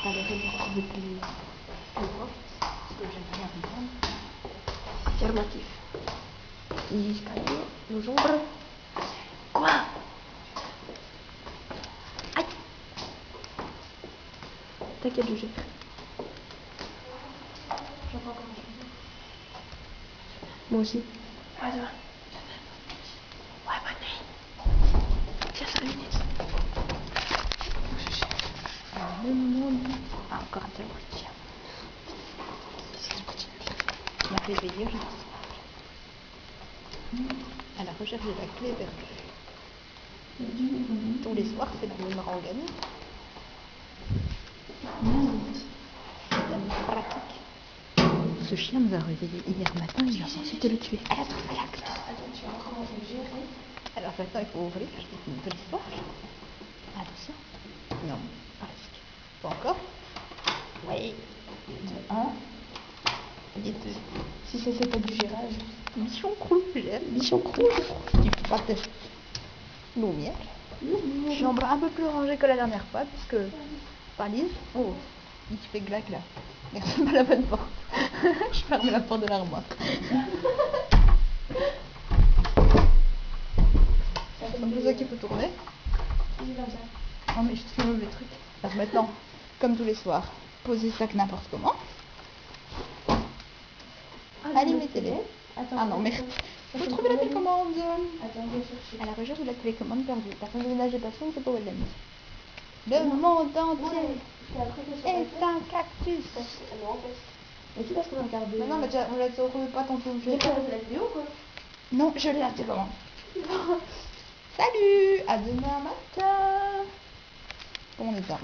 pas les règles depuis longtemps, parce que j'aime rien comprendre. Affirmatif. Discadio, legendre. Quoi? Aïe! T'inquiète, je jette. J'entends comment je fais. Moi aussi. Ouais, demain. Ouais, bonne nuit. Tiens, 5 minutes. Je cherche. Le monde. Ah, encore un tel chien. Il m'a réveillé aujourd'hui. À la recherche de la clé perdue. Tous les soirs, c'est la même rengaine. C'est la même pratique. Ce chien nous a réveillés hier matin, il a pensé te le tuer. Elle a trouvé la clé. Attends, tu vas encore me gérer. Alors maintenant, il faut ouvrir de l'histoire. Attention. Non, presque. Pas encore. Oui. De 1. Et 2. Si ça, c'est pas du gérage. Bichon crou, j'aime. Bichon crou. Tu pâtes l'eau miel. Chambre un peu plus rangée que la dernière fois, puisque Palise. Oh, il fait glac là. Merci pas la bonne porte. Je ferme la porte de l'armoire. C'est comme ça qu'il faut tourner. Non mais je te fais le mauvais truc. Alors maintenant, comme tous les soirs, posez ça que n'importe comment. Allumez télé. Ah non, merde. Faut trouver la télécommande. Attends, je vais chercher. À la recherche de la télécommande perdue. La femme de ménage est passée, on ne sait pas où elle l'a mise. Le monde entier est un cactus. Mais c'est parce qu'on a regardé. Non, mais on l'a trouvé pas tantôt. J'ai pas regardé la vidéo quoi. Non, je l'ai la télécommande. Salut, à demain matin. Bon, on est bien.